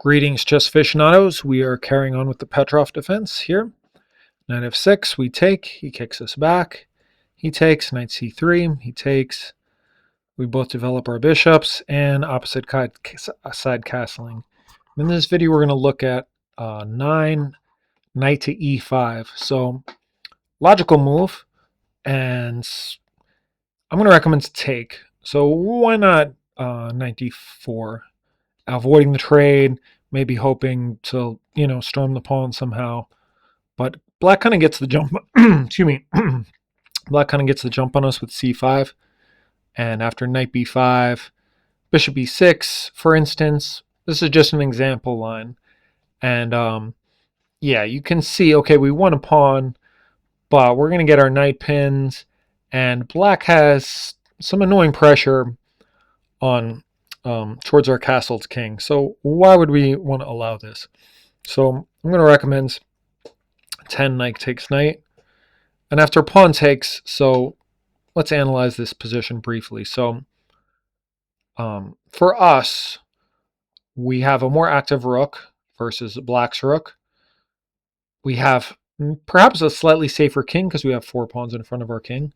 Greetings, chess aficionados. We are carrying on with the Petrov defense here. Knight f6, we take. He kicks us back. He takes. Knight c3, he takes. We both develop our bishops and opposite side castling. In this video, we're going to look at 9, knight to e5. So, logical move, and I'm going to recommend to take. So, why not knight d4? Avoiding the trade, maybe hoping to, storm the pawn somehow. But black kind of gets the jump. Excuse me. Black kind of gets the jump on us with c5. And after knight b5, bishop e6, for instance. This is just an example line. And yeah, you can see, okay, we won a pawn, but we're going to get our knight pins. And black has some annoying pressure on towards our castle's king. So why would we want to allow this? So I'm going to recommend 10 knight takes knight. And after pawn takes, so let's analyze this position briefly. So for us, we have a more active rook versus black's rook. We have perhaps a slightly safer king because we have 4 pawns in front of our king.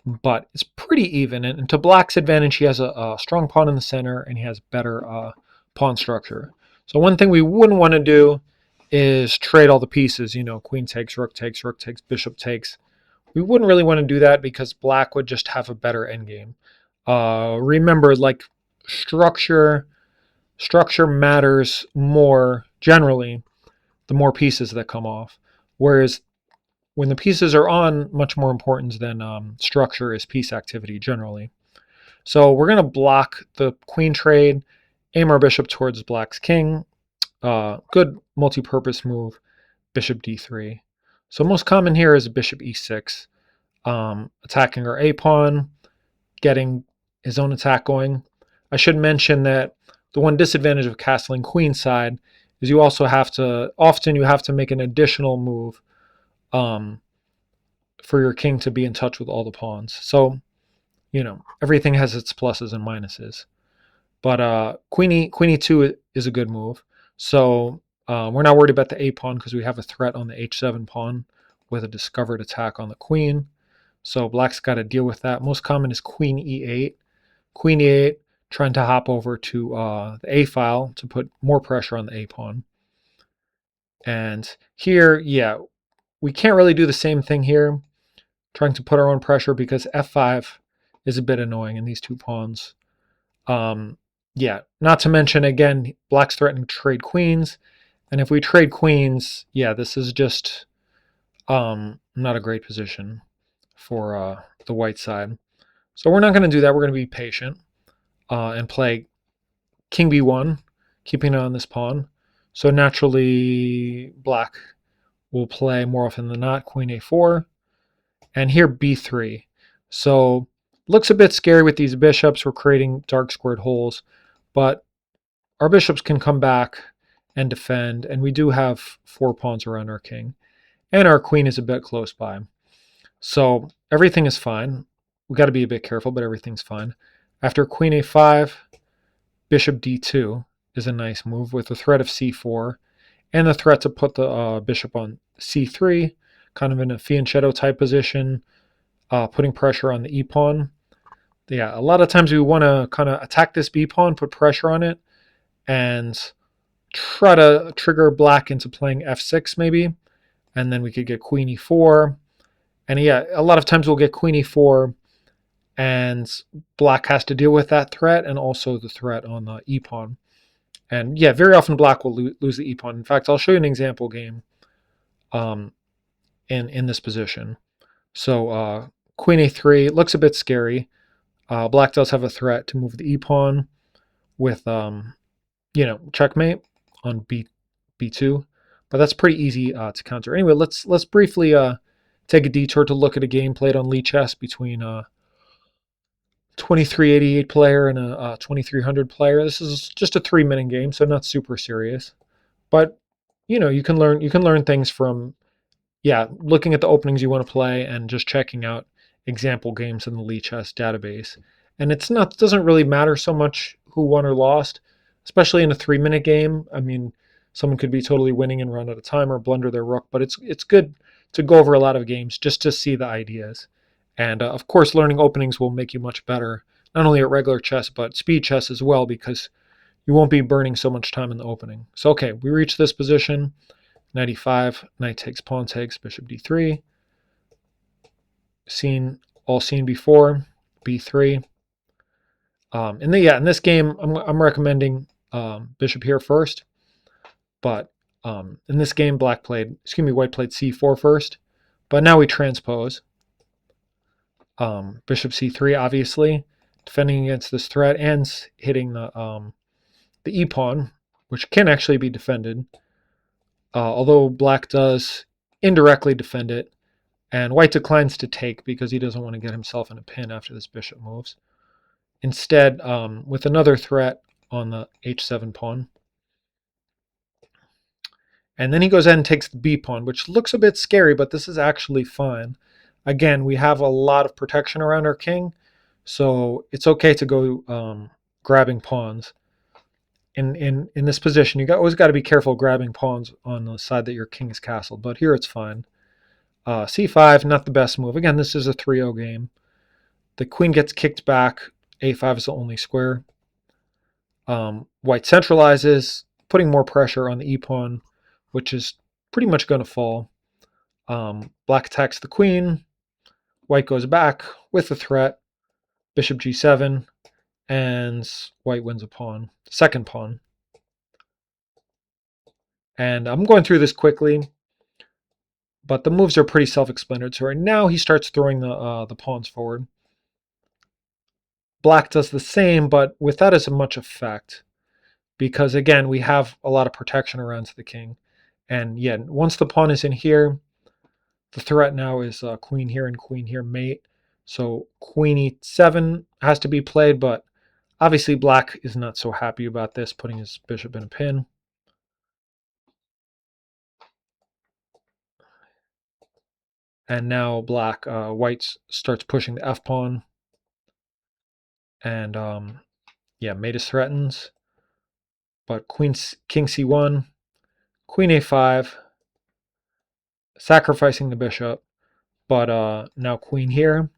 But it's pretty even. And to black's advantage, he has a strong pawn in the center, and he has better pawn structure. So one thing we wouldn't want to do is trade all the pieces. Queen takes, rook takes, bishop takes. We wouldn't really want to do that because black would just have a better endgame. Remember, like, structure matters more generally the more pieces that come off. Whereas when the pieces are on, much more important than structure is piece activity generally. So we're going to block the queen trade, aim our bishop towards black's king. Good multi-purpose move, bishop d3. So most common here is bishop e6, attacking our a pawn, getting his own attack going. I should mention that the one disadvantage of castling queenside is you also have to, often you have to make an additional move for your king to be in touch with all the pawns. So, everything has its pluses and minuses. But queen e2 is a good move. So we're not worried about the a pawn because we have a threat on the h7 pawn with a discovered attack on the queen. So black's got to deal with that. Most common is queen e8. Queen e8, trying to hop over to the a file to put more pressure on the a pawn. And here, yeah, we can't really do the same thing here, trying to put our own pressure because f5 is a bit annoying in these 2 pawns. Yeah, not to mention, again, black's threatening to trade queens. And if we trade queens, yeah, this is just not a great position for the white side. So we're not going to do that. We're going to be patient and play king b1, keeping an eye on this pawn. So naturally, black will play more often than not queen a4. And here b3. So looks a bit scary with these bishops. We're creating dark squared holes. But our bishops can come back and defend. And we do have 4 pawns around our king. And our queen is a bit close by. So everything is fine. We got to be a bit careful, but everything's fine. After queen a5, bishop d2 is a nice move with the threat of c4 and the threat to put the bishop on c3, kind of in a fianchetto type position, putting pressure on the e pawn. Yeah, a lot of times we want to kind of attack this b pawn, put pressure on it, and try to trigger black into playing f6 maybe, and then we could get queen e4. And yeah, a lot of times we'll get queen e4, and black has to deal with that threat and also the threat on the e pawn. And yeah, very often black will lose the e pawn. In fact, I'll show you an example game in this position. So queen a3 looks a bit scary. Black does have a threat to move the e pawn with checkmate on b2, but that's pretty easy to counter. Anyway, let's briefly take a detour to look at a game played on Lee Chess between 2388 player and a 2300 player. This is just a 3-minute game, so not super serious. But you can learn things from looking at the openings you want to play and just checking out example games in the Lee Chess database. And doesn't really matter so much who won or lost. especially in a 3-minute game. I mean, someone could be totally winning and run out of time or blunder their rook, but it's good to go over a lot of games just to see the ideas. And of course, learning openings will make you much better, not only at regular chess, but speed chess as well, because you won't be burning so much time in the opening. So, okay, we reach this position. Knight e5, knight takes, pawn takes, bishop d3. All seen before, b3. In this game, I'm recommending bishop here first. But in this game, white played c4 first. But now we transpose. Bishop c3, obviously, defending against this threat and hitting the e pawn, which can actually be defended. Although black does indirectly defend it, and white declines to take because he doesn't want to get himself in a pin after this bishop moves. Instead, with another threat on the h7 pawn. And then he goes ahead and takes the b pawn, which looks a bit scary, but this is actually fine. Again, we have a lot of protection around our king, so it's okay to go grabbing pawns. In this position, always got to be careful grabbing pawns on the side that your king is castled, but here it's fine. c5, not the best move. Again, this is a 3-0 game. The queen gets kicked back. a5 is the only square. White centralizes, putting more pressure on the e pawn, which is pretty much going to fall. Black attacks the queen. White goes back with the threat. Bishop g7, and white wins a pawn, second pawn. And I'm going through this quickly, but the moves are pretty self-explanatory. Now he starts throwing the pawns forward. Black does the same, but without as much effect, because again, we have a lot of protection around the king. And yeah, once the pawn is in here, the threat now is queen here mate. So queen e7 has to be played, but obviously black is not so happy about this, putting his bishop in a pin. And now white starts pushing the f pawn. And yeah, mate is threatens. But king c1, queen a5, sacrificing the bishop. But now queen here.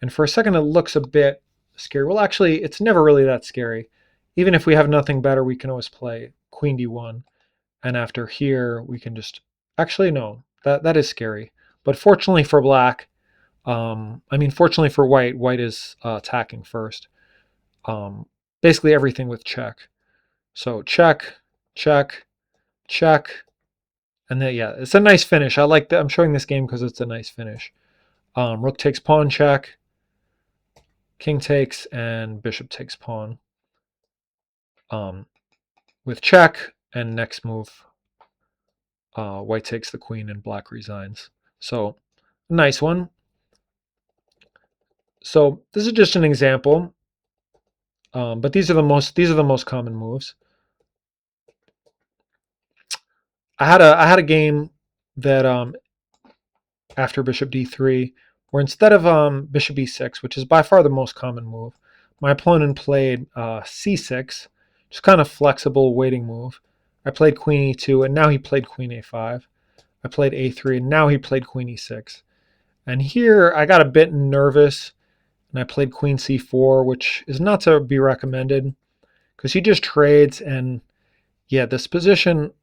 And for a second, it looks a bit scary. Well, actually, it's never really that scary. Even if we have nothing better, we can always play queen d1. And after here, we can just... Actually, no. That is scary. But fortunately for black, fortunately for white is attacking first. Basically everything with check. So check, check, check. And then, yeah, it's a nice finish. I like that. I'm showing this game because it's a nice finish. Rook takes pawn check. King takes, and bishop takes pawn. With check, and next move, white takes the queen and black resigns. So, nice one. So this is just an example, but these are the most common moves. I had a game that after bishop d3, where instead of bishop e6, which is by far the most common move, my opponent played c6, just kind of flexible waiting move. I played queen e2, and now he played queen a5. I played a3, and now he played queen e6. And here I got a bit nervous, and I played queen c4, which is not to be recommended, because he just trades, and yeah, this position,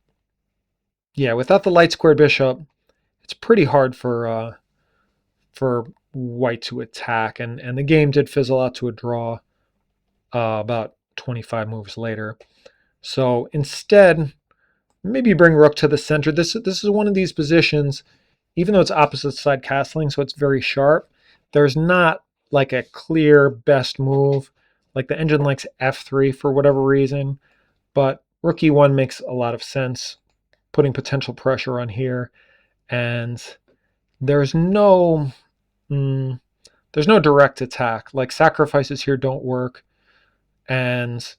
yeah, without the light squared bishop, it's pretty hard for white to attack, and the game did fizzle out to a draw about 25 moves later. So instead, maybe bring rook to the center. This is one of these positions, even though it's opposite side castling, so it's very sharp, there's not like a clear best move. Like the engine likes f3 for whatever reason, but rook e1 makes a lot of sense, putting potential pressure on here. And there's no direct attack. Like sacrifices here don't work. And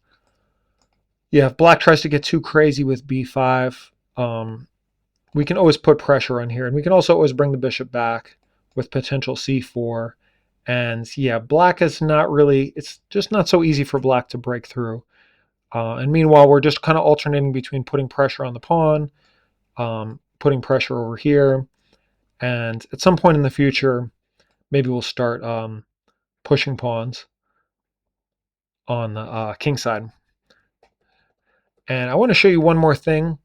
yeah, if black tries to get too crazy with b5, we can always put pressure on here. And we can also always bring the bishop back with potential c4. And yeah, black is not really, it's just not so easy for black to break through. And meanwhile, we're just kind of alternating between putting pressure on the pawn, putting pressure over here, and at some point in the future, maybe we'll start pushing pawns on the king side. And I want to show you one more thing.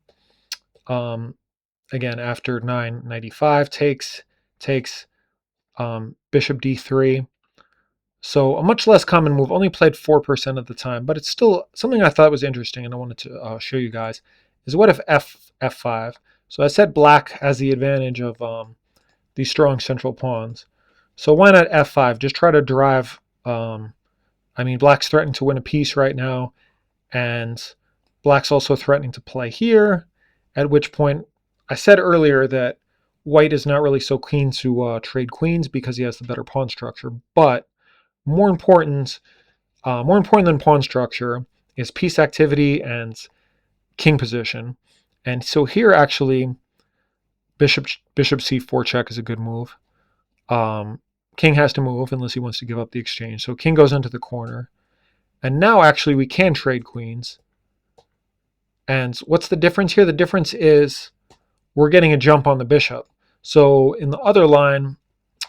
Again, after 995 takes bishop d3. So a much less common move, only played 4% of the time, but it's still something I thought was interesting and I wanted to show you guys, is what if f5? So I said black has the advantage of these strong central pawns. So why not f5? Just try to drive, I mean, black's threatening to win a piece right now, and black's also threatening to play here, at which point I said earlier that white is not really so keen to trade queens because he has the better pawn structure, but more important than pawn structure is piece activity and king position. And so here actually bishop c4 check is a good move. King has to move unless he wants to give up the exchange. So king goes into the corner. And now actually we can trade queens. And what's the difference here? The difference is we're getting a jump on the bishop. So in the other line,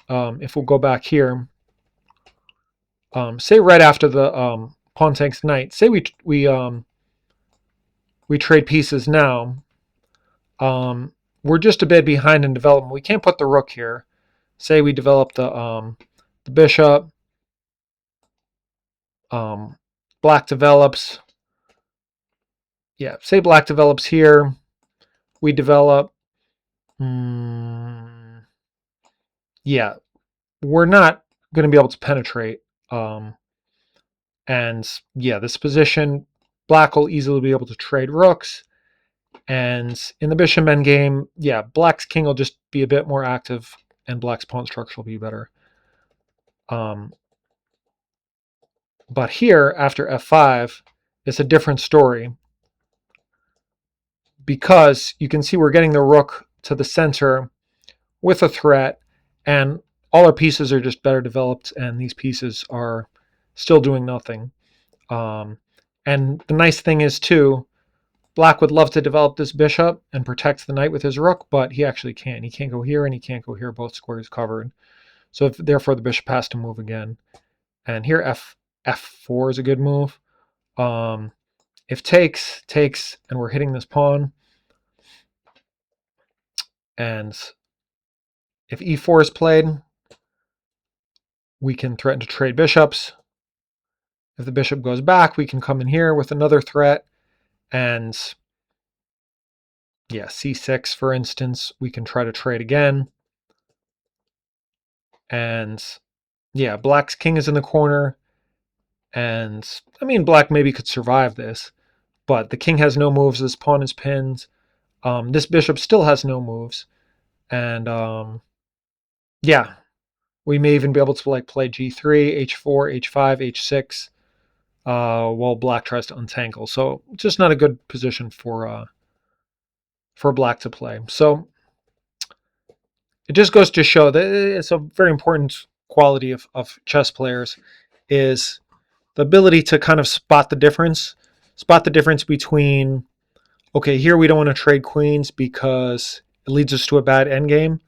if we'll go back here, say right after the pawn takes knight, say we trade pieces now. We're just a bit behind in development. We can't put the rook here. Say we develop the bishop. Black develops. Yeah, say black develops here. We develop. Yeah, we're not going to be able to penetrate. And yeah, this position, black will easily be able to trade rooks. And in the bishop endgame, yeah, black's king will just be a bit more active and black's pawn structure will be better. But here, after f5, it's a different story because you can see we're getting the rook to the center with a threat, and all our pieces are just better developed, and these pieces are still doing nothing. And the nice thing is, too, black would love to develop this bishop and protect the knight with his rook, but he actually can't. He can't go here and he can't go here, both squares covered. So therefore the bishop has to move again. And here f4 is a good move. If takes, and we're hitting this pawn. And if e4 is played, we can threaten to trade bishops. If the bishop goes back, we can come in here with another threat. And yeah, c6, for instance, we can try to trade again. And yeah, black's king is in the corner. And I mean, black maybe could survive this, but the king has no moves. This pawn is pinned. This bishop still has no moves. And yeah, we may even be able to like play g3, h4, h5, h6 while black tries to untangle. So just not a good position for black to play. So it just goes to show that it's a very important quality of chess players is the ability to kind of spot the difference between, okay, here we don't want to trade queens because it leads us to a bad endgame,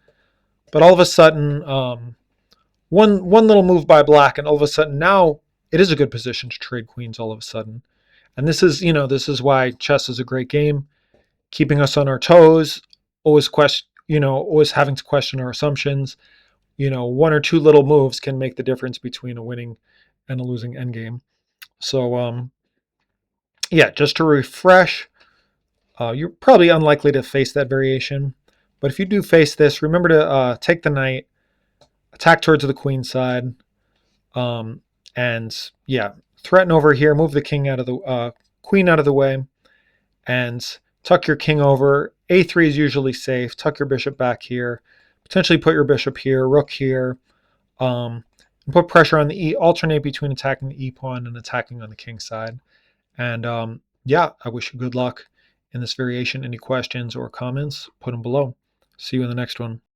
but all of a sudden, one little move by black, and all of a sudden now it is a good position to trade queens all of a sudden. And this is why chess is a great game, keeping us on our toes, always always having to question our assumptions. One or two little moves can make the difference between a winning and a losing endgame. So yeah, just to refresh, you're probably unlikely to face that variation, but if you do face this, remember to take the knight, attack towards the queen side, and yeah, threaten over here, move the king out of the queen out of the way, and tuck your king over. A3 is usually safe. Tuck your bishop back here, potentially put your bishop here, rook here, and put pressure on the alternate between attacking the e pawn and attacking on the king side. And yeah, I wish you good luck in this variation. Any questions or comments, put them below. See you in the next one.